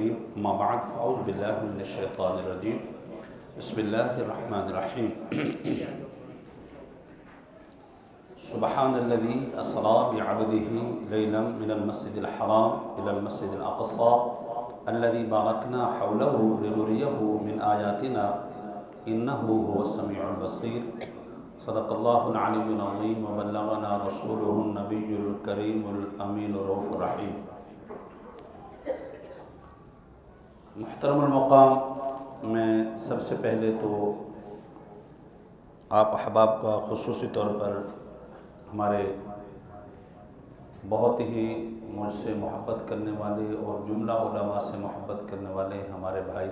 الرجیم اما بعد فاعوذ باللہ من الشیطان الرجیم بسم اللہ الرحمن الرحیم سبحان الذی اسری بعبدہ لیلا من المسجد الحرام الى المسجد الاقصى الذي باركنا حوله لنريه من آياتنا إنه هو السميع البصير صدق الله العلي العظيم وبلغنا رسوله النبي الكريم الأمين الرؤوف الرحيم. محترم المقام، میں سب سے پہلے تو آپ احباب کا خصوصی طور پر ہمارے بہت ہی مجھ سے محبت کرنے والے اور جملہ علماء سے محبت کرنے والے ہمارے بھائی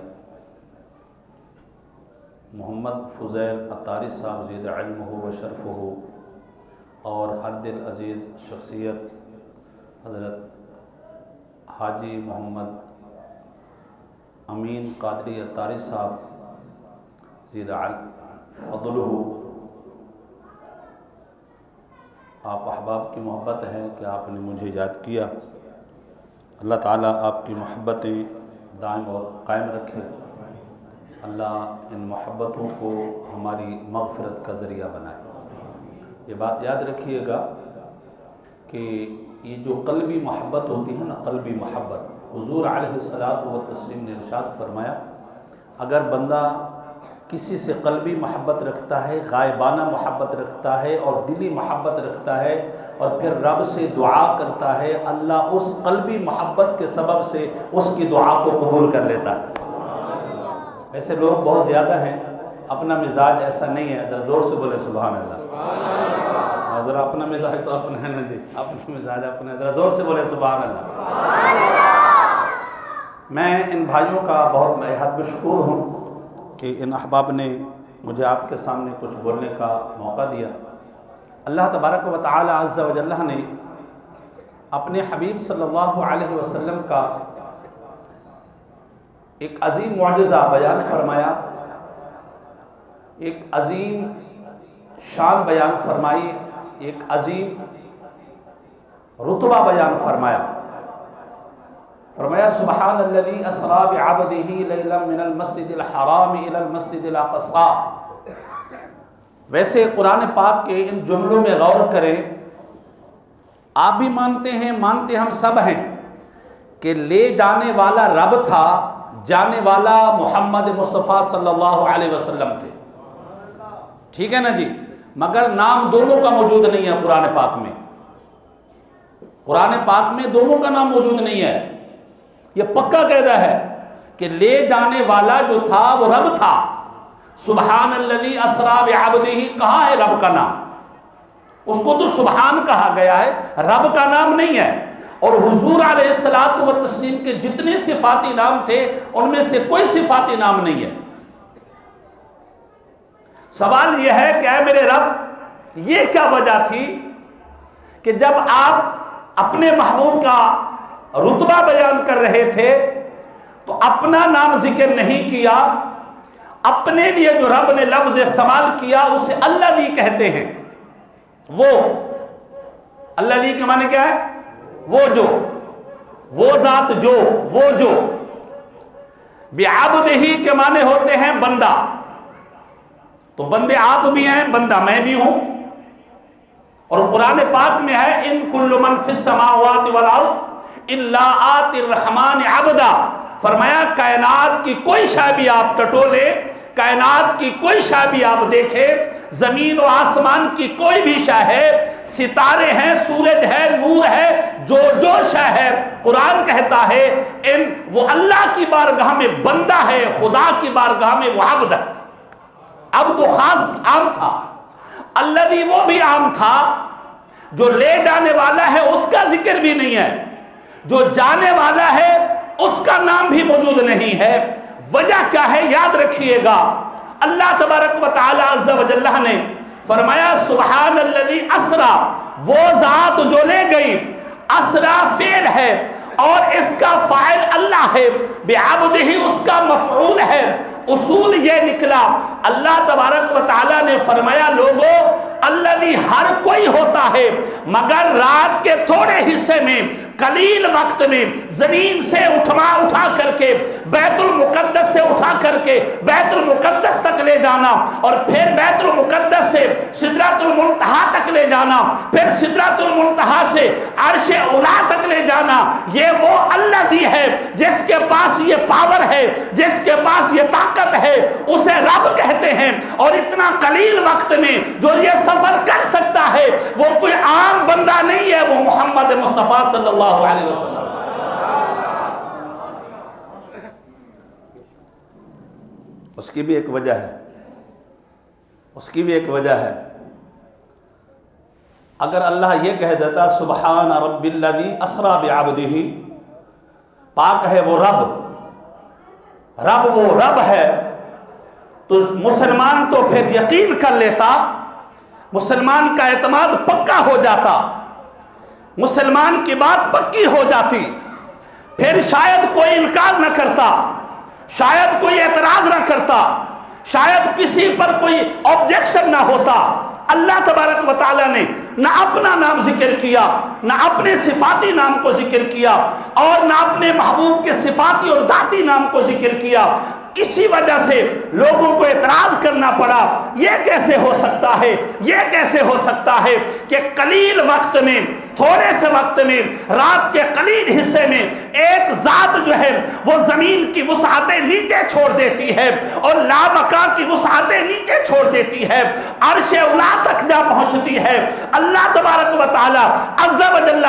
محمد فضیل عطاری صاحب زید علمہ و شرفہ اور ہر دل عزیز شخصیت حضرت حاجی محمد امین قادری عطاری صاحب زید فضلہ، آپ احباب کی محبت ہے کہ آپ نے مجھے یاد کیا. اللہ تعالیٰ آپ کی محبتیں دائم اور قائم رکھے. اللہ ان محبتوں کو ہماری مغفرت کا ذریعہ بنائے. یہ بات یاد رکھیے گا کہ یہ جو قلبی محبت ہوتی ہے نا، قلبی محبت، حضور علیہ الصلاۃ والتسلیم نے ارشاد فرمایا اگر بندہ کسی سے قلبی محبت رکھتا ہے، غائبانہ محبت رکھتا ہے اور دلی محبت رکھتا ہے اور پھر رب سے دعا کرتا ہے، اللہ اس قلبی محبت کے سبب سے اس کی دعا کو قبول کر لیتا ہے. ایسے لوگ بہت زیادہ ہیں، اپنا مزاج ایسا نہیں ہے. ذرا زور سے بولے سبحان اللہ. ذرا اپنا مزاج تو اپنا ہے نا جی، اپنا مزاج اپنا. ذرا زور سے بولے سبحان اللہ. میں ان بھائیوں کا بہت بےحد مشکور ہوں کہ ان احباب نے مجھے آپ کے سامنے کچھ بولنے کا موقع دیا. اللہ تبارک و تعالی عز و جل نے اپنے حبیب صلی اللہ علیہ وسلم کا ایک عظیم معجزہ بیان فرمایا، ایک عظیم شان بیان فرمائی، ایک عظیم رتبہ بیان فرمایا. فرمایا سبحان الذی اسری بعبدہ لیلا من المسجد الحرام الی المسجد الاقصی. ویسے قرآن پاک کے ان جملوں میں غور کریں. آپ بھی مانتے ہیں، مانتے ہم سب ہیں کہ لے جانے والا رب تھا، جانے والا محمد مصطفیٰ صلی اللہ علیہ وسلم تھے. ٹھیک ہے نا جی، مگر نام دونوں کا موجود نہیں ہے قرآن پاک میں. قرآن پاک میں دونوں کا نام موجود نہیں ہے. یہ پکا قاعدہ ہے کہ لے جانے والا جو تھا وہ رب تھا. سبحان الذی اسری بعبدہ، کہاں ہے رب کا نام؟ اس کو تو سبحان کہا گیا ہے، رب کا نام نہیں ہے. اور حضور علیہ الصلاۃ والتسلیم کے جتنے صفاتی نام تھے ان میں سے کوئی صفاتی نام نہیں ہے. سوال یہ ہے کہ اے میرے رب، یہ کیا وجہ تھی کہ جب آپ اپنے محبوب کا رتبہ بیان کر رہے تھے تو اپنا نام ذکر نہیں کیا؟ اپنے لیے جو رب نے لفظ استعمال کیا اسے اللہ بھی کہتے ہیں. وہ اللہ بھی کے معنی کیا ہے؟ وہ جو، وہ ذات جو، وہ جو. بعبدہ کے معنی ہوتے ہیں بندہ. تو بندے آپ بھی ہیں، بندہ میں بھی ہوں. اور قرآن پاک میں ہے ان کل من فی السماوات والارض الا آتی الرحمن عبدا. فرمایا کائنات کی کوئی شے بھی آپ ٹٹولے، کائنات کی کوئی شے بھی آپ دیکھیں، زمین و آسمان کی کوئی بھی شے ہے، ستارے ہیں، سورج ہے، نور ہے، جو جو شے ہے، قرآن کہتا ہے وہ اللہ کی بارگاہ میں بندہ ہے، خدا کی بارگاہ میں وہ عبد ہے. اب تو خاص عام تھا، اللہ بھی وہ بھی عام تھا. جو لے جانے والا ہے اس کا ذکر بھی نہیں ہے، جو جانے والا ہے اس کا نام بھی موجود نہیں ہے. وجہ کیا ہے؟ یاد رکھیے گا. اللہ تبارک و تعالی عز و جل نے فرمایا سبحان الذی اسری، وہ ذات جو لے گئی. اسری فعل ہے اور اس کا فاعل اللہ ہے، بعبدہ اس کا مفعول ہے. اصول یہ نکلا، اللہ تبارک و تعالی نے فرمایا لوگوں الذی ہر کوئی ہوتا ہے مگر رات کے تھوڑے حصے میں قلیل وقت میں زمین سے اٹھا کر کے بیت المقدس سے اٹھا کر کے بیت المقدس تک لے جانا، اور پھر بیت المقدس سے سدرۃ المنتہا تک لے جانا، پھر سدرۃ المنتہا سے عرش اولی تک لے جانا، یہ وہ الذی ہے جس کے پاس یہ پاور ہے، جس کے پاس یہ طاقت ہے، اسے رب کہتے ہیں۔ اور اتنا قلیل وقت میں جو یہ سفر کر سکتا ہے وہ کوئی عام بندہ نہیں ہے، وہ محمد مصطفیٰ صلی اللہ علیہ وسلم۔ اس کی بھی ایک وجہ ہے، اس کی بھی ایک وجہ ہے۔ اگر اللہ یہ کہہ دیتا سبحان رب الذی اسری بعبدہ، پاک ہے وہ رب، رب وہ رب ہے، تو مسلمان تو پھر یقین کر لیتا، مسلمان کا اعتماد پکا ہو جاتا، مسلمان کی بات پکی ہو جاتی، پھر شاید کوئی انکار نہ کرتا، شاید کوئی اعتراض نہ کرتا، شاید کسی پر کوئی آبجیکشن نہ ہوتا۔ اللہ تبارک و تعالیٰ نے نہ اپنا نام ذکر کیا، نہ اپنے صفاتی نام کو ذکر کیا، اور نہ اپنے محبوب کے صفاتی اور ذاتی نام کو ذکر کیا۔ اسی وجہ سے لوگوں کو اعتراض کرنا پڑا، یہ کیسے ہو سکتا ہے، یہ کیسے ہو سکتا ہے کہ قلیل وقت میں، تھوڑے سے وقت میں، رات کے قلیل حصے میں ایک ذات جو ہے وہ زمین کی وسعتیں نیچے چھوڑ دیتی ہے اور لامکاں کی وسعتیں نیچے چھوڑ دیتی ہے، عرش اولی تک جا پہنچتی ہے۔ اللہ تبارک و تعالی عز و جل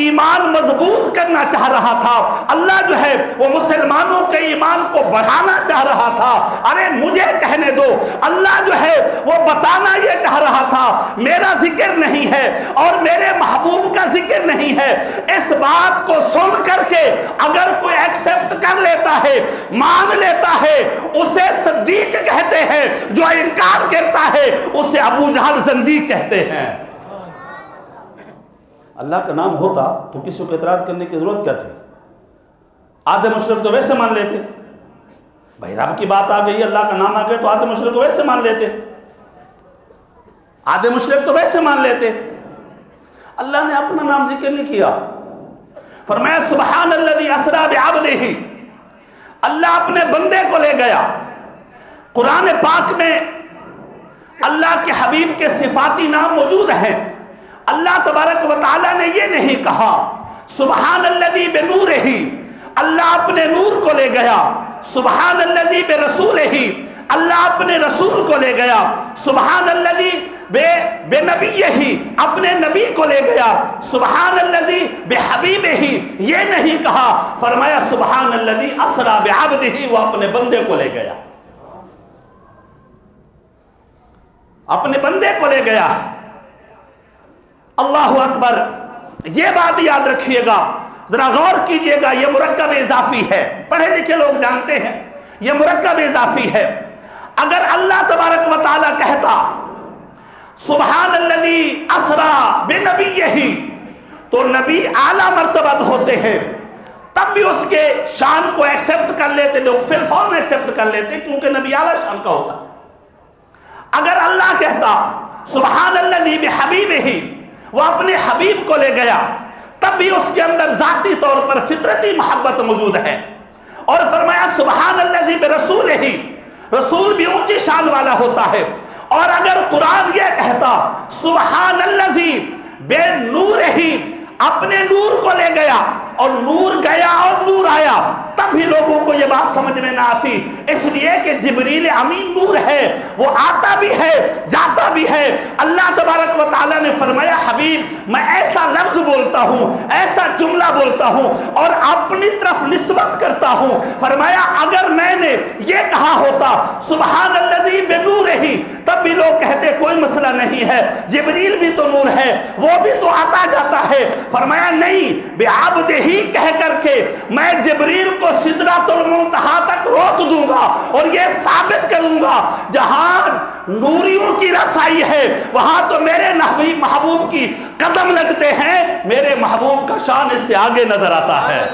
ایمان مضبوط کرنا چاہ رہا تھا، اللہ جو ہے وہ مسلمانوں کے ایمان کو بڑھانا چاہ رہا تھا۔ ارے مجھے کہنے دو، اللہ جو ہے وہ بتانا یہ چاہ رہا تھا میرا ذکر نہیں ہے اور میرے محبوب کا ذکر نہیں ہے۔ اس بات کو سن کر کے اگر کوئی ایکسپٹ کر لیتا ہے، مان لیتا ہے، اسے صدیق کہتے ہیں، جو انکار کرتا ہے اسے ابو جہل زندیق کہتے ہیں۔ اللہ کا نام ہوتا تو کسی کو اعتراض کرنے کی ضرورت کیا تھی؟ آدھے مشرک تو ویسے مان لیتے، بھائی رب کی بات آ گئی، اللہ کا نام آ گیا تو آدھے مشرک تو ویسے مان لیتے، آدھے مشرک تو ویسے مان لیتے۔ اللہ نے اپنا نام ذکر نہیں کیا، فرمایا سبحان الذی اسری بعبدہ، اللہ اپنے بندے کو لے گیا۔ قرآن پاک میں اللہ کے حبیب کے صفاتی نام موجود ہیں۔ اللہ تبارک و تعالیٰ نے یہ نہیں کہا سبحان الذی بنورہ، اللہ اپنے نور کو لے گیا، سبحان الذی برسولہ، اللہ اپنے رسول کو لے گیا، سبحان الذی بے نبیہ، اپنے نبی کو لے گیا، سبحان الذی بحبیبہ، یہ نہیں کہا، فرمایا سبحان الذی اسری بعبدہ، وہ اپنے بندے کو لے گیا، اپنے بندے کو لے گیا۔ اللہ اکبر، یہ بات یاد رکھیے گا، ذرا غور کیجئے گا، یہ مرکب اضافی ہے، پڑھے لکھے لوگ جانتے ہیں یہ مرکب اضافی ہے۔ اگر اللہ تبارک و تعالیٰ کہتا سبحان الذی اسری بنبیہ، تو نبی اعلیٰ مرتبہ ہوتے ہیں، تب بھی اس کے شان کو ایکسپٹ کر لیتے لوگ، فی الفور ایکسپٹ کر لیتے کیونکہ نبی اعلیٰ شان کا ہوتا۔ اگر اللہ کہتا سبحان الذی بحبیبہ، وہ اپنے حبیب کو لے گیا، تب بھی اس کے اندر ذاتی طور پر فطرتی محبت موجود ہے۔ اور فرمایا سبحان الذی برسولہ، رسول بھی اونچی شان والا ہوتا ہے۔ اور اگر قرآن یہ کہتا سبحان الذی بے نورہ، اپنے نور کو لے گیا، اور نور گیا اور نور آیا، تب بھی لوگوں کو یہ بات سمجھ میں نہ آتی، اس لیے کہ جبریل امین نور ہے، وہ آتا بھی ہے جاتا بھی ہے۔ اللہ تبارک و تعالیٰ نے فرمایا حبیب میں ایسا لفظ بولتا ہوں، ایسا جملہ بولتا ہوں اور اپنی طرف نسبت کرتا ہوں، فرمایا اگر میں نے یہ کہا ہوتا سبحان الذی بنورہ، تب بھی لوگ کہتے کوئی مسئلہ نہیں ہے، جبریل بھی تو نور ہے، وہ بھی تو آتا جاتا ہے۔ فرمایا نہیں، بعبدہ ہی کہہ کر کے میں جبریل کو سدرۃ المنتہا تک روک دوں گا اور یہ ثابت کروں گا جہاں نوریوں کی رسائی ہے وہاں تو میرے محبوب کی قدم لگتے ہیں، میرے محبوب کا شان اس سے آگے نظر آتا ہے۔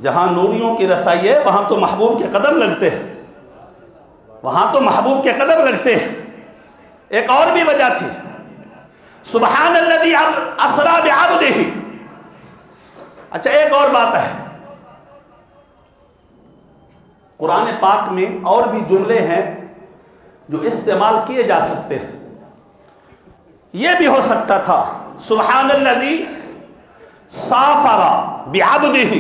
جہاں نوریوں کی رسائی ہے وہاں تو محبوب کے قدم لگتے ہیں، وہاں تو محبوب کے قدم لگتے ہیں۔ ایک اور بھی وجہ تھی، سبحان الذی اسری بعبدہ۔ اچھا ایک اور بات ہے، قرآن پاک میں اور بھی جملے ہیں جو استعمال کیے جا سکتے ہیں۔ یہ بھی ہو سکتا تھا سبحان الذی سافر بعبدہ،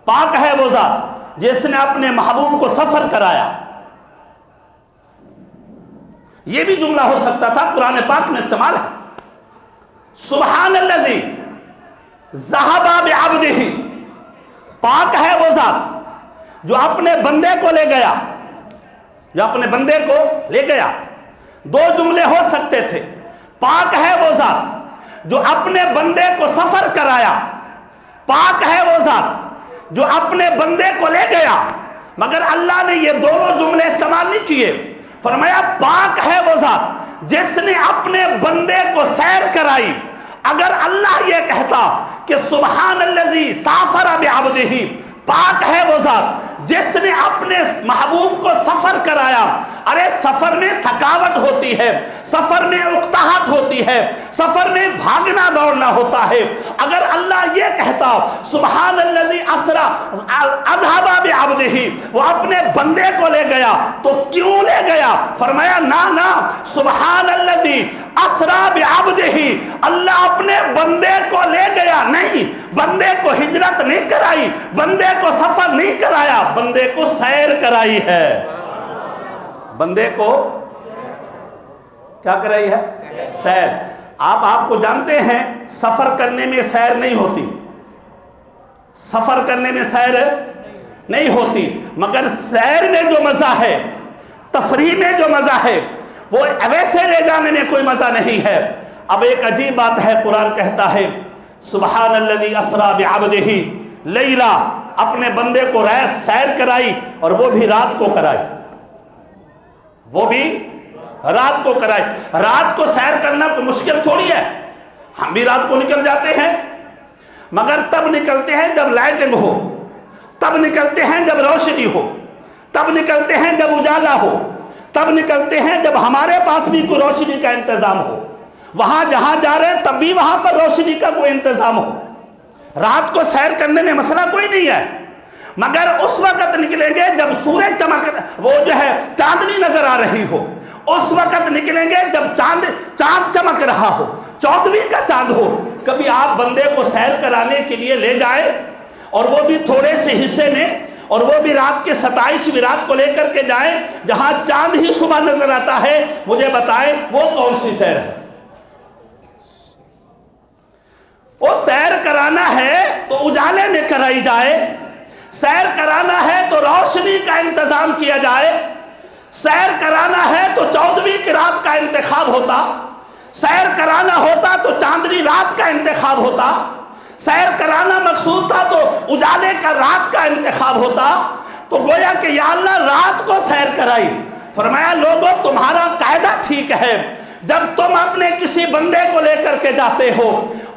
پاک ہے وہ ذات جس نے اپنے محبوب کو سفر کرایا، یہ بھی جملہ ہو سکتا تھا، قرآن پاک میں استعمال ہے۔ سبحان الذی ذہب بعبدہ، پاک ہے وہ ذات جو اپنے بندے کو لے گیا، جو اپنے بندے کو لے گیا۔ دو جملے ہو سکتے تھے، پاک ہے وہ ذات جو اپنے بندے کو سفر کرایا، پاک ہے وہ ذات جو اپنے بندے کو لے گیا، مگر اللہ نے یہ دونوں جملے استعمال نہیں کیے، فرمایا پاک ہے وہ ذات جس نے اپنے بندے کو سیر کرائی۔ اگر اللہ یہ کہتا کہ سبحان الذی سافر بعبدہ، پاک ہے وہ ذات جس نے اپنے محبوب کو سفر کرایا، ارے سفر میں تھکاوٹ ہوتی ہے، سفر میں اکتاہٹ ہوتی ہے، سفر میں بھاگنا دوڑنا ہوتا ہے، اگر اللہ یہ کہتا سبحان الذی اسری اذھب بعبدہ، وہ اپنے بندے کو لے گیا، تو کیوں لے گیا؟ فرمایا نا سبحان الذی اسری بعبدہ، اللہ اپنے بندے کو لے گیا نہیں، بندے کو ہجرت نہیں کرائی، بندے کو سفر نہیں کرایا، بندے کو سیر کرائی ہے۔ بندے کو کیا کرائی ہے؟ سیر۔ آپ کو جانتے ہیں سفر کرنے میں سیر نہیں ہوتی، سفر کرنے میں سیر نہیں ہوتی، مگر سیر میں جو مزہ ہے، تفریح میں جو مزہ ہے، وہ ویسے لے جانے میں کوئی مزہ نہیں ہے۔ اب ایک عجیب بات ہے، قرآن کہتا ہے سبحان الذی اسری بعبدہ لیلا، اپنے بندے کو سیر کرائی، اور وہ بھی رات کو کرائی، وہ بھی رات کو کرائی۔ رات کو سیر کرنا کوئی مشکل تھوڑی ہے، ہم بھی رات کو نکل جاتے ہیں، مگر تب نکلتے ہیں جب لائٹنگ ہو، تب نکلتے ہیں جب روشنی ہو، تب نکلتے ہیں جب اجالا ہو، تب نکلتے ہیں جب ہمارے پاس بھی کوئی روشنی کا انتظام ہو، وہاں جہاں جا رہے ہیں تب بھی وہاں پر روشنی کا کوئی انتظام ہو۔ رات کو سیر کرنے میں مسئلہ کوئی نہیں ہے، مگر اس وقت نکلیں گے جب سورج چمک، وہ جو ہے چاندنی نظر آ رہی ہو، اس وقت نکلیں گے جب چاند چمک رہا ہو، 14ویں کا چاند ہو۔ کبھی آپ بندے کو سیر کرانے کے لیے لے جائیں، اور وہ بھی تھوڑے سے حصے میں، اور وہ بھی رات کے 27ویں رات کو لے کر کے جائیں جہاں چاند ہی صبح نظر آتا ہے، مجھے بتائیں وہ کون سی سیر ہے؟ وہ سیر کرانا ہے تو اجالے میں کرائی جائے، سیر کرانا ہے تو روشنی کا انتظام کیا جائے، سیر کرانا ہے تو 14ویں کی رات کا انتخاب ہوتا، سیر کرانا ہوتا تو چاندنی رات کا انتخاب ہوتا، سیر کرانا مقصود تھا تو اجالے کا رات کا انتخاب ہوتا۔ تو گویا کہ یا اللہ رات کو سیر کرائی۔ فرمایا لوگوں تمہارا قاعدہ ٹھیک ہے، جب تم اپنے کسی بندے کو لے کر کے جاتے ہو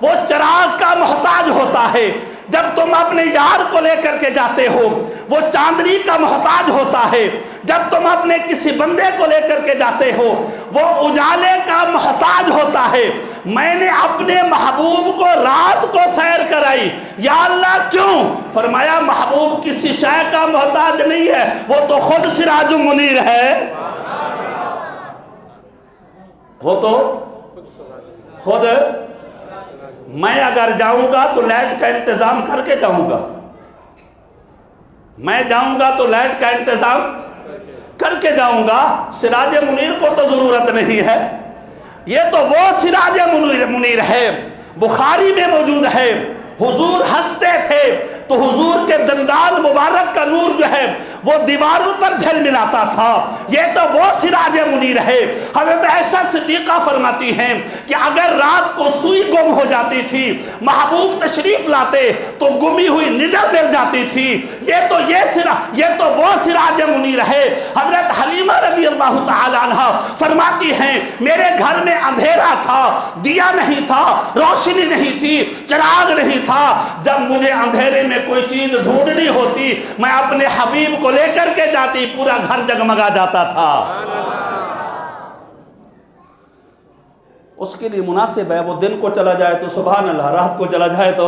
وہ چراغ کا محتاج ہوتا ہے، جب تم اپنے یار کو لے کر کے جاتے ہو وہ چاندنی کا محتاج ہوتا ہے، جب تم اپنے کسی بندے کو لے کر کے جاتے ہو وہ اجالے کا محتاج ہوتا ہے۔ میں نے اپنے محبوب کو رات کو سیر کرائی، یا اللہ کیوں؟ فرمایا محبوب کسی شے کا محتاج نہیں ہے، وہ تو خود سراج منیر ہے، وہ تو خود۔ میں اگر جاؤں گا تو لائٹ کا انتظام کر کے جاؤں گا، میں جاؤں گا تو لائٹ کا انتظام کر کے جاؤں گا، سراج منیر کو تو ضرورت نہیں ہے، یہ تو وہ سراج منیر ہے۔ بخاری میں موجود ہے حضور ہنستے تھے تو حضور کے دندان مبارک کا نور جو ہے وہ دیواروں پر جھل ملاتا تھا، یہ تو وہ سراج منیر ہے۔ حضرت عائشہ صدیقہ فرماتی ہیں کہ اگر رات کو سوئی گم ہو جاتی تھی محبوب تشریف لاتے تو گمی ہوئی نڈل مل جاتی تھی، یہ تو وہ سراج منیر ہے۔ حضرت حلیمہ رضی اللہ تعالی عنہ فرماتی ہیں میرے گھر میں اندھیرا تھا، دیا نہیں تھا، روشنی نہیں تھی، چراغ نہیں تھا، جب مجھے اندھیرے میں کوئی چیز ڈھونڈنی ہوتی میں اپنے حبیب کو لے کر کے جاتی، پورا گھر جگمگا جاتا تھا۔ اس کے لیے مناسب ہے وہ دن کو چلا جائے تو سبحان اللہ، رات کو چلا جائے تو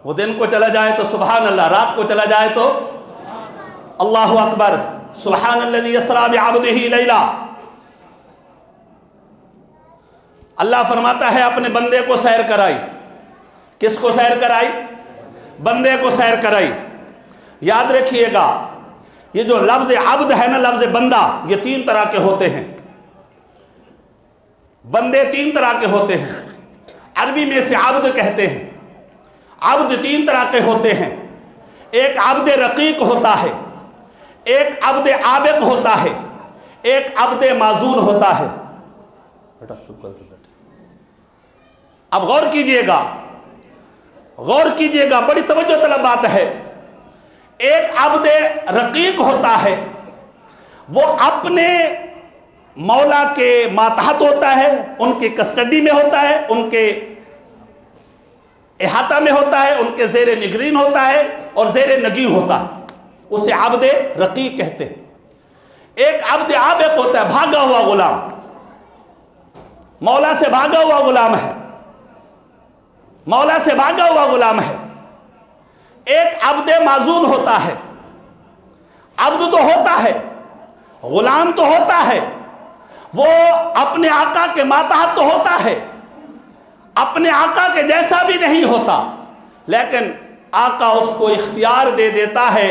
وہ دن کو چلا جائے تو سبحان اللہ، رات کو چلا جائے تو اللہ اکبر۔ سبحان الذی اسریٰ بعبدہ لیلا، اللہ فرماتا ہے اپنے بندے کو سیر کرائی۔ کس کو سیر کرائی؟ بندے کو سیر کرائی۔ یاد رکھیے گا یہ جو لفظ عبد ہے نا، لفظ بندہ، یہ 3 طرح کے ہوتے ہیں۔ بندے 3 طرح کے ہوتے ہیں، عربی میں سے عبد کہتے ہیں۔ عبد 3 طرح کے ہوتے ہیں، ایک عبد رقیق ہوتا ہے، ایک عبد عابق ہوتا ہے، ایک عبد معزول ہوتا ہے۔ بیٹا چپ کر کے بیٹھے، اب غور کیجئے گا، غور کیجئے گا، بڑی توجہ طلب بات ہے۔ ایک عبد رقیق ہوتا ہے، وہ اپنے مولا کے ماتحت ہوتا ہے، ان کی کسٹڈی میں ہوتا ہے، ان کے احاطہ میں ہوتا ہے، ان کے زیر نگرین ہوتا ہے اور زیر نگین ہوتا ہے، اسے عبد رقیق کہتے ہیں۔ ایک عبد عابق ہوتا ہے، بھاگا ہوا غلام، مولا سے بھاگا ہوا غلام ہے، مولا سے بھاگا ہوا غلام ہے۔ ایک عبد معزول ہوتا ہے، عبد تو ہوتا ہے، غلام تو ہوتا ہے، وہ اپنے آقا کے ماتحت تو ہوتا ہے، اپنے آقا کے جیسا بھی نہیں ہوتا، لیکن آقا اس کو اختیار دے دیتا ہے،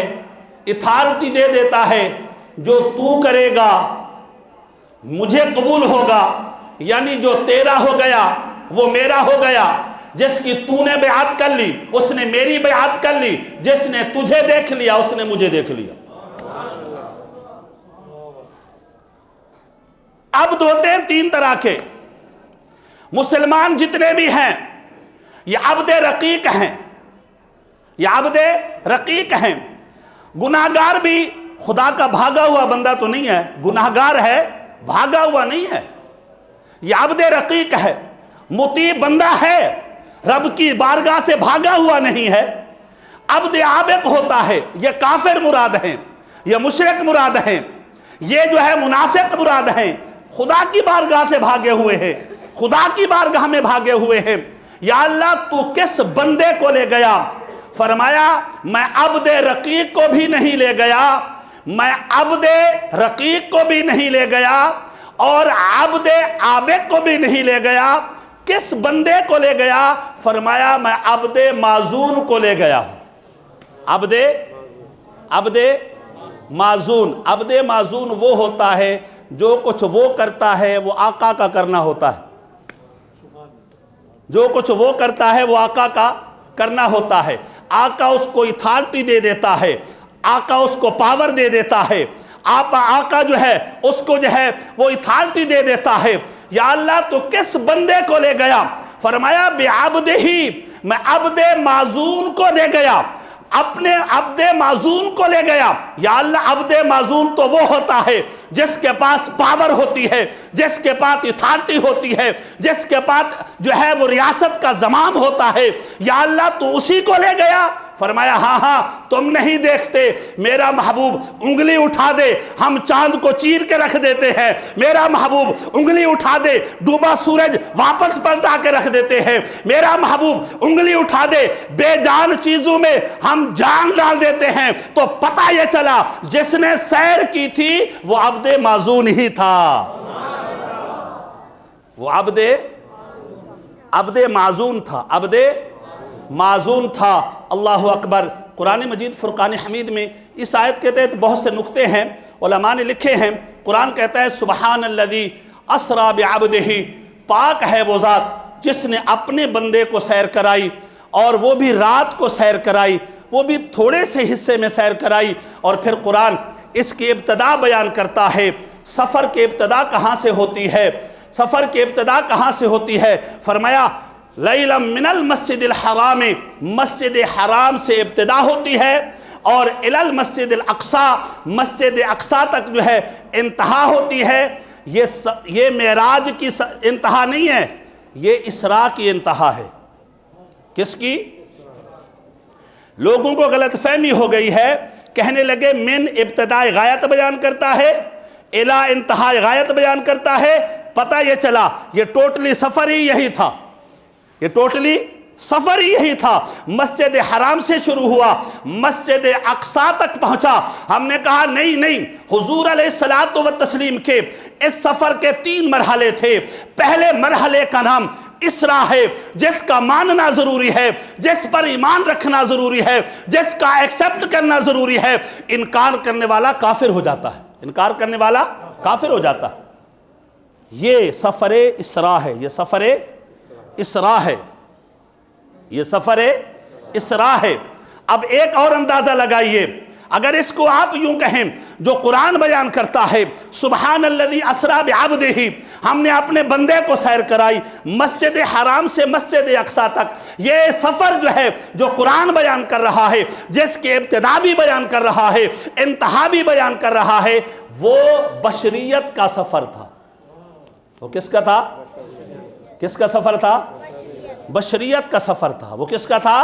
اتھارٹی دے دیتا ہے، جو تو کرے گا مجھے قبول ہوگا، یعنی جو تیرا ہو گیا وہ میرا ہو گیا، جس کی تو نے بیعت کر لی اس نے میری بیعت کر لی، جس نے تجھے دیکھ لیا اس نے مجھے دیکھ لیا۔ عبد ہوتے ہیں 3 طرح کے، مسلمان جتنے بھی ہیں یہ عبد رقیق ہیں، یہ عبد رقیق ہیں۔ گناہگار بھی خدا کا بھاگا ہوا بندہ تو نہیں ہے، گناہگار ہے، بھاگا ہوا نہیں ہے، یہ عبد رقیق ہے، مطیع بندہ ہے، رب کی بارگاہ سے بھاگا ہوا نہیں ہے۔ عبد عابق ہوتا ہے، یہ کافر مراد ہیں، یہ مشرک مراد ہیں، یہ جو ہے منافق مراد ہیں، خدا کی بارگاہ سے بھاگے ہوئے ہیں، خدا کی بارگاہ میں بھاگے ہوئے ہیں۔ یا اللہ تو کس بندے کو لے گیا؟ فرمایا میں عبد رقیق کو بھی نہیں لے گیا، میں عبد رقیق کو بھی نہیں لے گیا اور عبد عابق کو بھی نہیں لے گیا۔ کس بندے کو لے گیا؟ فرمایا میں عبد معزون کو لے گیا ہوں۔ عبد معزون، عبد معزون وہ ہوتا ہے جو کچھ وہ کرتا ہے وہ آقا کا کرنا ہوتا ہے، جو کچھ وہ کرتا ہے وہ آقا کا کرنا ہوتا ہے، آقا اس کو اتھارٹی دے دیتا ہے، آقا اس کو پاور دے دیتا ہے، آقا جو ہے اس کو جو ہے وہ اتھارٹی دے دیتا ہے۔ یا اللہ تو کس بندے کو لے گیا؟ فرمایا بعبدہی، میں عبد معزون کو لے گیا، اپنے عبد معزون کو لے گیا۔ یا اللہ عبد معزون تو وہ ہوتا ہے جس کے پاس پاور ہوتی ہے، جس کے پاس اتھارٹی ہوتی ہے، جس کے پاس جو ہے وہ ریاست کا زمام ہوتا ہے۔ یا اللہ تو اسی کو لے گیا؟ فرمایا ہاں ہاں، تم نہیں دیکھتے میرا محبوب انگلی اٹھا دے ہم چاند کو چیر کے رکھ دیتے ہیں، میرا محبوب انگلی اٹھا دے ڈوبا سورج واپس پلٹا کے رکھ دیتے ہیں، میرا محبوب انگلی اٹھا دے بے جان چیزوں میں ہم جان ڈال دیتے ہیں۔ تو پتہ یہ چلا جس نے سیر کی تھی وہ عبد معزون ہی تھا، وہ عبد معزون تھا، عبد معزون تھا۔ اللہ اکبر۔ قرآن مجید فرقان حمید میں اس آیت کے تحت بہت سے نقطے ہیں، علماء نے لکھے ہیں۔ قرآن کہتا ہے سبحان الذی اسریٰ بعبدہ، پاک ہے وہ ذات جس نے اپنے بندے کو سیر کرائی، اور وہ بھی رات کو سیر کرائی، وہ بھی تھوڑے سے حصے میں سیر کرائی۔ اور پھر قرآن اس کی ابتدا بیان کرتا ہے، سفر کی ابتدا کہاں سے ہوتی ہے، سفر کی ابتدا کہاں سے ہوتی ہے؟ فرمایا لیلا من المسجد الحرام، مسجد حرام سے ابتدا ہوتی ہے، اور الی المسجد الاقصی، مسجد اقصی تک جو ہے انتہا ہوتی ہے۔ یہ معراج کی انتہا نہیں ہے، یہ اسراء کی انتہا ہے۔ کس کی؟ لوگوں کو غلط فہمی ہو گئی ہے، کہنے لگے من ابتداء غایت بیان کرتا ہے، الی انتہا غایت بیان کرتا ہے، پتہ یہ چلا یہ ٹوٹلی سفر ہی یہی تھا، یہ ٹوٹلی سفر ہی یہی تھا۔ مسجد حرام سے شروع ہوا، مسجد اقصیٰ تک پہنچا۔ ہم نے کہا نہیں، حضور علیہ الصلوۃ والتسلیم کے اس سفر کے 3 مرحلے تھے۔ پہلے مرحلے کا نام اسراء ہے، جس کا ماننا ضروری ہے، جس پر ایمان رکھنا ضروری ہے، جس کا ایکسپٹ کرنا ضروری ہے۔ انکار کرنے والا کافر ہو جاتا ہے، انکار کرنے والا کافر ہو جاتا ہے۔ یہ سفر اسراء ہے، یہ سفر اسراء ہے، یہ سفر اسراء ہے۔ اب ایک اور اندازہ لگائیے، اگر اس کو آپ یوں کہیں جو قرآن بیان کرتا ہے سبحان الذی اسریٰ بعبدہ، ہم نے اپنے بندے کو سیر کرائی مسجد حرام سے مسجد اقصیٰ تک۔ یہ سفر جو ہے جو قرآن بیان کر رہا ہے، جس کے ابتدا بھی بیان کر رہا ہے، انتہا بھی بیان کر رہا ہے، وہ بشریت کا سفر تھا۔ وہ کس کا تھا؟ کس کا سفر تھا؟ بشریت کا سفر تھا۔ وہ کس کا تھا؟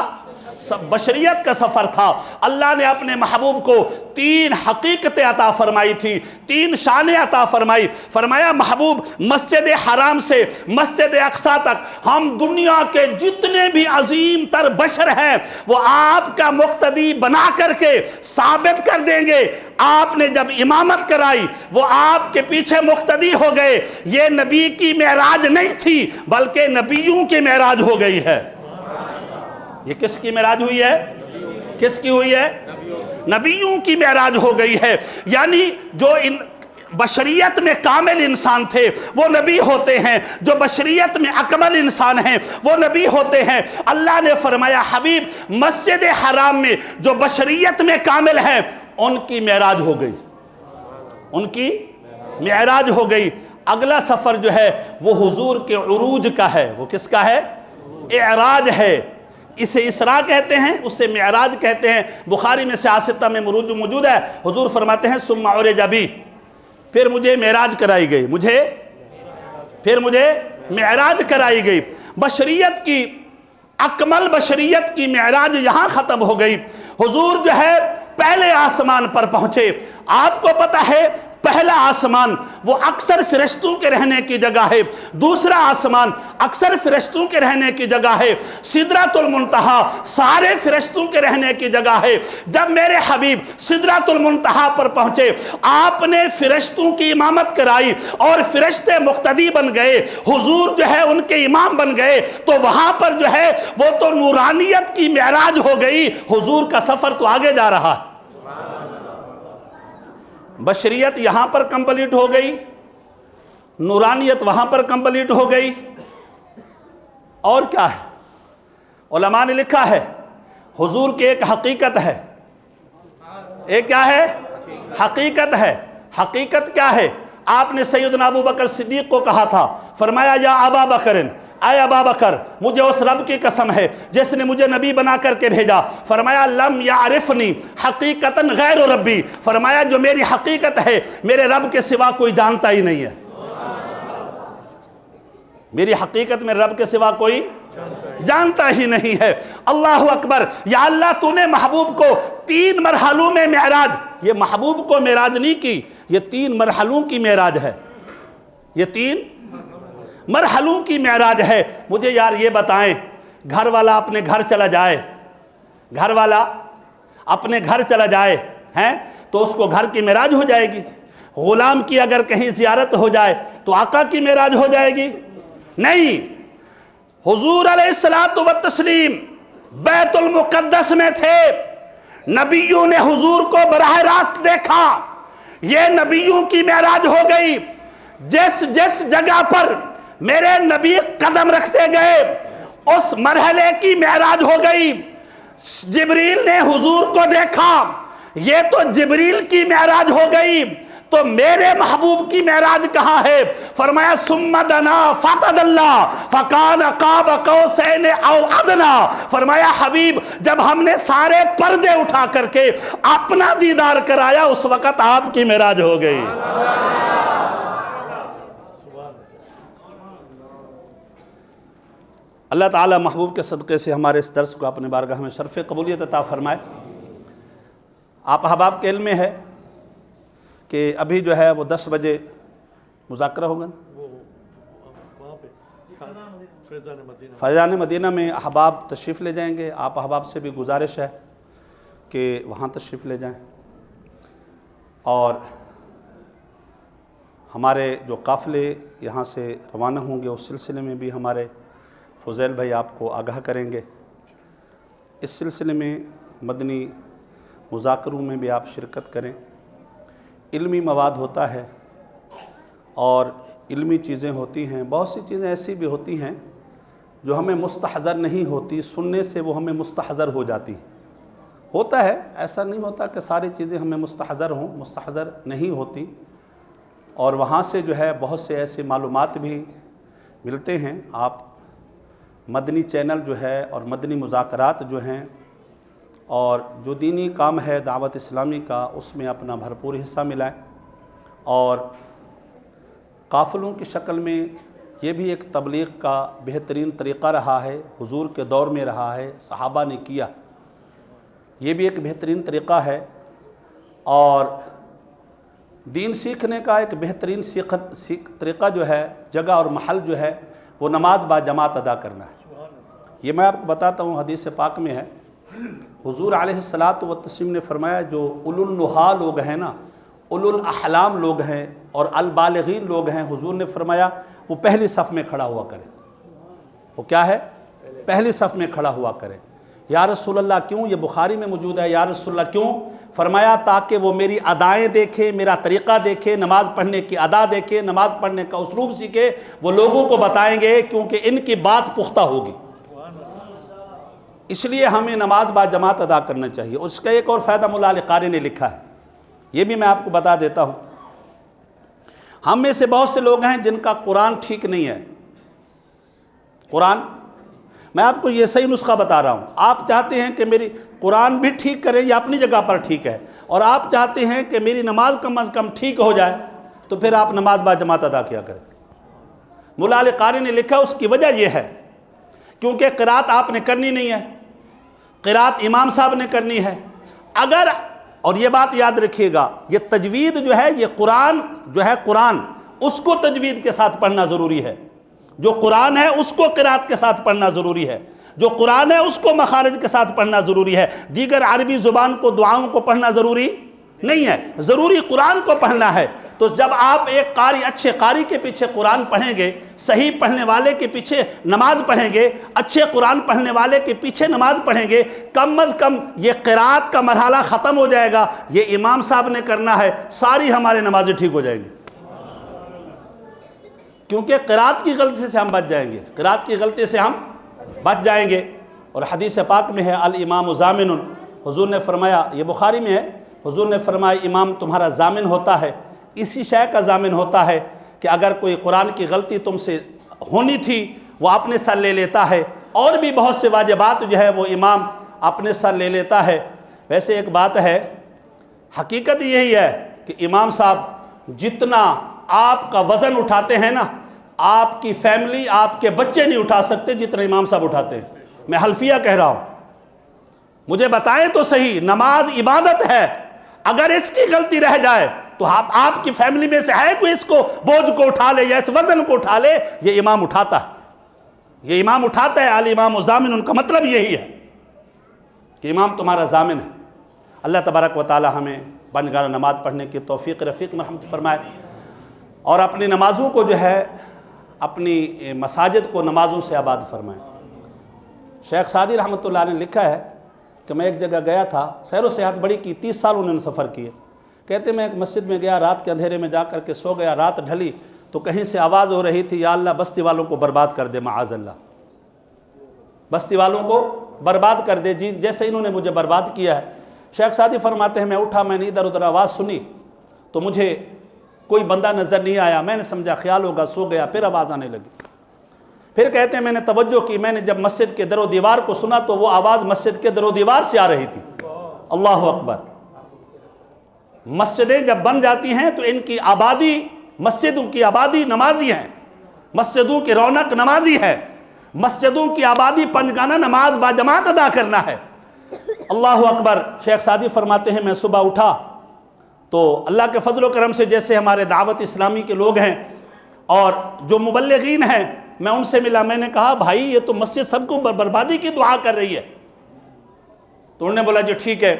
بشریت کا سفر تھا۔ اللہ نے اپنے محبوب کو 3 حقیقتیں عطا فرمائی تھی، 3 شانیں عطا فرمائی۔ فرمایا محبوب مسجد حرام سے مسجد اقصیٰ تک ہم دنیا کے جتنے بھی عظیم تر بشر ہیں وہ آپ کا مقتدی بنا کر کے ثابت کر دیں گے۔ آپ نے جب امامت کرائی وہ آپ کے پیچھے مقتدی ہو گئے۔ یہ نبی کی معراج نہیں تھی بلکہ نبیوں کی معراج ہو گئی ہے۔ یہ کس کی معراج ہوئی ہے؟ کس کی ہوئی ہے؟ نبیوں کی معراج ہو گئی ہے۔ یعنی جو بشریت میں کامل انسان تھے وہ نبی ہوتے ہیں، جو بشریت میں اکمل انسان ہیں وہ نبی ہوتے ہیں۔ اللہ نے فرمایا حبیب مسجد حرام میں جو بشریت میں کامل ہیں ان کی معراج ہو گئی، ان کی معراج ہو گئی۔ اگلا سفر جو ہے وہ حضور کے عروج کا ہے۔ وہ کس کا ہے؟ اعراج ہے۔ اسے اسراء کہتے ہیں، اسے معراج کہتے ہیں۔ بخاری میں 6 میں موجود ہے۔ حضور فرماتے ہیں ثم عرج بی، پھر مجھے معراج کرائی گئی، پھر مجھے معراج کرائی گئی۔ بشریت کی اکمل بشریت کی معراج یہاں ختم ہو گئی۔ حضور جو ہے پہلے آسمان پر پہنچے۔ آپ کو پتہ ہے پہلا آسمان وہ اکثر فرشتوں کے رہنے کی جگہ ہے، دوسرا آسمان اکثر فرشتوں کے رہنے کی جگہ ہے، سدرۃ المنتہا سارے فرشتوں کے رہنے کی جگہ ہے۔ جب میرے حبیب سدرۃ المنتہا پر پہنچے آپ نے فرشتوں کی امامت کرائی اور فرشتے مقتدی بن گئے، حضور جو ہے ان کے امام بن گئے، تو وہاں پر جو ہے وہ تو نورانیت کی معراج ہو گئی۔ حضور کا سفر تو آگے جا رہا ہے۔ بشریت یہاں پر کمپلیٹ ہو گئی، نورانیت وہاں پر کمپلیٹ ہو گئی، اور کیا ہے؟ علماء نے لکھا ہے حضور کی ایک حقیقت ہے۔ ایک کیا ہے؟ حقیقت ہے۔ حقیقت کیا ہے؟ آپ نے سیدنا ابو بکر صدیق کو کہا تھا، فرمایا یا ابا بکر، اے ابا بکر مجھے اس رب کی قسم ہے جس نے مجھے نبی بنا کر کے بھیجا، فرمایا لم یعرفنی حقیقتاً غیر ربی، فرمایا جو میری حقیقت ہے میرے رب کے سوا کوئی جانتا ہی نہیں ہے۔ میری حقیقت میں رب کے سوا کوئی جانتا ہی نہیں ہے۔ اللہ اکبر۔ یا اللہ تو نے محبوب کو 3 مرحلوں میں معراج، یہ محبوب کو معراج نہیں کی، یہ 3 مرحلوں کی معراج ہے، یہ 3 مرحلوں کی معراج ہے۔ مجھے یار یہ بتائیں گھر والا اپنے گھر چلا جائے، گھر والا اپنے گھر چلا جائے ہیں تو اس کو گھر کی معراج ہو جائے گی؟ غلام کی اگر کہیں زیارت ہو جائے تو آقا کی معراج ہو جائے گی؟ نہیں۔ حضور علیہ الصلوۃ والتسلیم بیت المقدس میں تھے، نبیوں نے حضور کو براہ راست دیکھا، یہ نبیوں کی معراج ہو گئی۔ جس جگہ پر میرے نبی قدم رکھتے گئے اس مرحلے کی معراج ہو گئی۔ جبریل نے حضور کو دیکھا، یہ تو جبریل کی معراج ہو گئی، تو میرے محبوب کی معراج کہاں ہے؟ فرمایا ثم دنا فتدلی فکان قاب قوسین او ادنی، فرمایا حبیب جب ہم نے سارے پردے اٹھا کر کے اپنا دیدار کرایا اس وقت آپ کی معراج ہو گئی۔ اللہ تعالیٰ محبوب کے صدقے سے ہمارے اس درس کو اپنے بارگاہ میں شرف قبولیت عطا فرمائے۔ آپ احباب کے علم میں ہے کہ ابھی جو ہے وہ 10 بجے مذاکرہ ہوگا، فیضان مدینہ میں احباب تشریف لے جائیں گے. آپ احباب سے بھی گزارش ہے کہ وہاں تشریف لے جائیں. اور ہمارے جو قافلے یہاں سے روانہ ہوں گے اس سلسلے میں بھی ہمارے فضیل بھائی آپ کو آگاہ کریں گے. اس سلسلے میں مدنی مذاکروں میں بھی آپ شرکت کریں. علمی مواد ہوتا ہے اور علمی چیزیں ہوتی ہیں. بہت سی چیزیں ایسی بھی ہوتی ہیں جو ہمیں مستحضر نہیں ہوتی, سننے سے وہ ہمیں مستحضر ہو جاتی ہیں. ہوتا ہے, ایسا نہیں ہوتا کہ ساری چیزیں ہمیں مستحضر ہوں, مستحضر نہیں ہوتی. اور وہاں سے جو ہے بہت سے ایسی معلومات بھی ملتے ہیں. آپ مدنی چینل جو ہے اور مدنی مذاکرات جو ہیں اور جو دینی کام ہے دعوت اسلامی کا, اس میں اپنا بھرپور حصہ ملائیں. اور قافلوں کی شکل میں یہ بھی ایک تبلیغ کا بہترین طریقہ رہا ہے, حضور کے دور میں رہا ہے, صحابہ نے کیا. یہ بھی ایک بہترین طریقہ ہے. اور دین سیکھنے کا ایک بہترین طریقہ جو ہے, جگہ اور محل جو ہے, وہ نماز با جماعت ادا کرنا ہے. یہ میں آپ کو بتاتا ہوں, حدیث پاک میں ہے, حضور علیہ الصلاۃ نے فرمایا جو اولو النہا لوگ ہیں نا, اولو الاحلام لوگ ہیں اور البالغین لوگ ہیں, حضور نے فرمایا وہ پہلی صف میں کھڑا ہوا کریں. وہ کیا ہے؟ پہلی صف میں کھڑا ہوا کریں. یا رسول اللہ کیوں؟ یہ بخاری میں موجود ہے. یا رسول اللہ کیوں؟ فرمایا تاکہ وہ میری ادائیں دیکھیں, میرا طریقہ دیکھیں, نماز پڑھنے کی ادا دیکھیں, نماز پڑھنے کا اسلوب سیکھیں. وہ لوگوں کو بتائیں گے کیونکہ ان کی بات پختہ ہوگی. اس لیے ہمیں نماز با جماعت ادا کرنا چاہیے. اس کا ایک اور فائدہ مولا علی قاری نے لکھا ہے, یہ بھی میں آپ کو بتا دیتا ہوں. ہم میں سے بہت سے لوگ ہیں جن کا قرآن ٹھیک نہیں ہے. قرآن, میں آپ کو یہ صحیح نسخہ بتا رہا ہوں. آپ چاہتے ہیں کہ میری قرآن بھی ٹھیک کریں, یا اپنی جگہ پر ٹھیک ہے, اور آپ چاہتے ہیں کہ میری نماز کم از کم ٹھیک ہو جائے, تو پھر آپ نماز با جماعت ادا کیا کریں. مولا علی قاری نے لکھا اس کی وجہ یہ ہے کیونکہ قرات آپ نے کرنی نہیں ہے, قرات امام صاحب نے کرنی ہے. اگر, اور یہ بات یاد رکھیے گا, یہ تجوید جو ہے, یہ قرآن جو ہے, قرآن اس کو تجوید کے ساتھ پڑھنا ضروری ہے. جو قرآن ہے اس کو قرات کے ساتھ پڑھنا ضروری ہے. جو قرآن ہے اس کو مخارج کے ساتھ پڑھنا ضروری ہے. دیگر عربی زبان کو, دعاؤں کو پڑھنا ضروری نہیں ہے. ضروری قرآن کو پڑھنا ہے. تو جب آپ ایک قاری, اچھے قاری کے پیچھے قرآن پڑھیں گے, صحیح پڑھنے والے کے پیچھے نماز پڑھیں گے, اچھے قرآن پڑھنے والے کے پیچھے نماز پڑھیں گے, کم از کم یہ قرات کا مرحلہ ختم ہو جائے گا. یہ امام صاحب نے کرنا ہے, ساری ہمارے نمازیں ٹھیک ہو جائیں گی. کیونکہ قرات کی غلطی سے ہم بچ جائیں گے, قرات کی غلطی سے ہم بچ جائیں گے. اور حدیث پاک میں ہے الامام ضامن, حضور نے فرمایا, یہ بخاری میں ہے, حضور نے فرمایا امام تمہارا ضامن ہوتا ہے, اسی شے کا ضامن ہوتا ہے کہ اگر کوئی قرآن کی غلطی تم سے ہونی تھی وہ اپنے سر لے لیتا ہے, اور بھی بہت سے واجبات جو ہے وہ امام اپنے سر لے لیتا ہے. ویسے ایک بات ہے, حقیقت یہی ہے کہ امام صاحب جتنا آپ کا وزن اٹھاتے ہیں نا, آپ کی فیملی, آپ کے بچے نہیں اٹھا سکتے جتنا امام صاحب اٹھاتے ہیں. میں حلفیہ کہہ رہا ہوں, مجھے بتائیں تو صحیح, نماز عبادت ہے, اگر اس کی غلطی رہ جائے تو آپ کی فیملی میں سے ہے کوئی اس کو بوجھ کو اٹھا لے یا اس وزن کو اٹھا لے؟ یہ امام اٹھاتا ہے, یہ امام اٹھاتا ہے. الامام ضامن, ان کا مطلب یہی ہے کہ امام تمہارا ضامن ہے. اللہ تبارک و تعالی ہمیں بنگارہ نماز پڑھنے کی توفیق رفیق مرحمت فرمائے, اور اپنی نمازوں کو جو ہے, اپنی مساجد کو نمازوں سے آباد فرمائے. شیخ سعدی رحمۃ اللہ نے لکھا ہے کہ میں ایک جگہ گیا تھا, سیر و سیاحت بڑی کی, 30 سال انہوں نے سفر کیے. کہتے میں ایک مسجد میں گیا, رات کے اندھیرے میں جا کر کے سو گیا. رات ڈھلی تو کہیں سے آواز ہو رہی تھی, یا اللہ بستی والوں کو برباد کر دے, معاذ اللہ, بستی والوں کو برباد کر دے. جی جیسے انہوں نے مجھے برباد کیا ہے. شیخ سعدی فرماتے ہیں میں اٹھا, میں نے ادھر ادھر آواز سنی تو مجھے کوئی بندہ نظر نہیں آیا. میں نے سمجھا خیال ہوگا, سو گیا, پھر آواز آنے لگی. پھر کہتے ہیں میں نے توجہ کی, میں نے جب مسجد کے در و دیوار کو سنا تو وہ آواز مسجد کے در و دیوار سے آ رہی تھی. اللہ اکبر. مسجدیں جب بن جاتی ہیں تو ان کی آبادی, مسجدوں کی آبادی نمازی ہیں, مسجدوں کی رونق نمازی ہے, مسجدوں کی آبادی پنجگانہ نماز با جماعت ادا کرنا ہے. اللہ اکبر. شیخ سعدی فرماتے ہیں میں صبح اٹھا تو اللہ کے فضل و کرم سے جیسے ہمارے دعوت اسلامی کے لوگ ہیں اور جو مبلغین ہیں میں ان سے ملا، میں نے کہا بھائی یہ تو مسجد سب کو بربادی کی دعا کر رہی ہے۔ تو انہوں نے بولا جی ٹھیک ہے،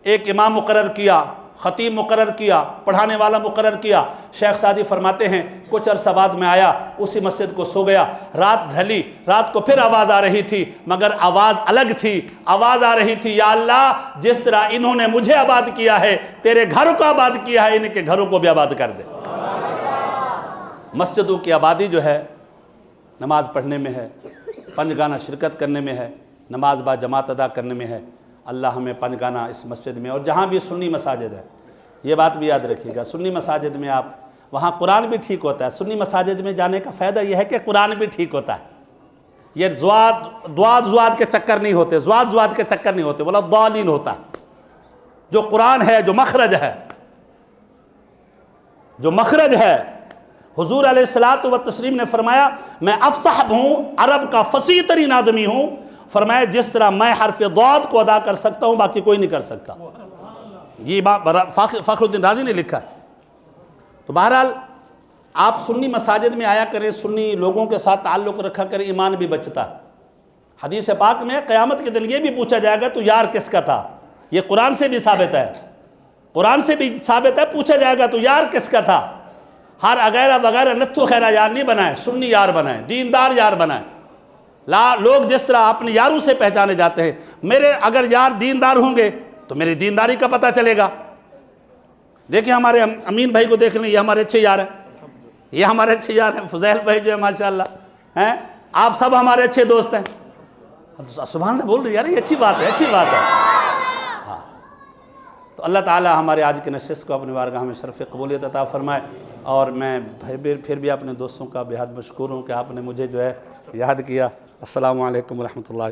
ایک امام مقرر کیا، خطیب مقرر کیا، پڑھانے والا مقرر کیا۔ شیخ سعدی فرماتے ہیں کچھ عرصہ بعد میں آیا، اسی مسجد کو سو گیا، رات ڈھلی، رات کو پھر آواز آ رہی تھی، مگر آواز الگ تھی۔ آواز آ رہی تھی، یا اللہ جس طرح انہوں نے مجھے آباد کیا ہے، تیرے گھر کو آباد کیا ہے، ان کے گھروں کو بھی آباد کر دے۔ مسجدوں کی آبادی جو ہے نماز پڑھنے میں ہے، پنجگانہ شرکت کرنے میں ہے، نماز با جماعت ادا کرنے میں ہے۔ اللہ ہمیں پنجگانہ اس مسجد میں، اور جہاں بھی سنی مساجد ہے، یہ بات بھی یاد رکھیے گا، سنی مساجد میں آپ، وہاں قرآن بھی ٹھیک ہوتا ہے۔ سنی مساجد میں جانے کا فائدہ یہ ہے کہ قرآن بھی ٹھیک ہوتا ہے، یہ زواد کے چکر نہیں ہوتے، زواد کے چکر نہیں ہوتے، ولا ضالین ہوتا ہے۔ جو قرآن ہے، جو مخرج ہے، حضور علیہ الصلوۃ والتسلیم نے فرمایا میں افصح ہوں، عرب کا فصیح ترین آدمی ہوں۔ فرمایا جس طرح میں حرف ضاد کو ادا کر سکتا ہوں باقی کوئی نہیں کر سکتا۔ یہ بات فخر الدین رازی نے لکھا ہے۔ تو بہرحال آپ سنی مساجد میں آیا کریں، سنی لوگوں کے ساتھ تعلق رکھا کریں، ایمان بھی بچتا ہے۔ حدیث پاک میں قیامت کے دن یہ بھی پوچھا جائے گا تو یار کس کا تھا، یہ قرآن سے بھی ثابت ہے، قرآن سے بھی ثابت ہے، پوچھا جائے گا تو یار کس کا تھا۔ ہر وغیرہ نتھو خیرہ یار نہیں بنائیں، سنی یار بنائیں، دیندار یار بنائیں۔ لوگ جس طرح اپنے یاروں سے پہچانے جاتے ہیں، میرے اگر یار دیندار ہوں گے تو میری دینداری کا پتہ چلے گا۔ دیکھیں ہمارے امین بھائی کو دیکھ لیں، یہ ہمارے اچھے یار ہیں، یہ ہمارے اچھے یار ہیں۔ فضیل بھائی جو ہے ماشاءاللہ ہیں، آپ سب ہمارے اچھے دوست ہیں۔ سبحان اللہ بول رہے یار، یہ اچھی بات ہے، اچھی بات ہے۔ ہاں تو اللہ تعالی ہمارے آج کی نشست کو اپنی بارگاہ میں شرف قبولیت عطا فرمائے۔ اور میں پھر بھی اپنے دوستوں کا بے حد مشکور ہوں کہ آپ نے مجھے جو ہے یاد کیا۔ السلام علیکم ورحمۃ اللہ۔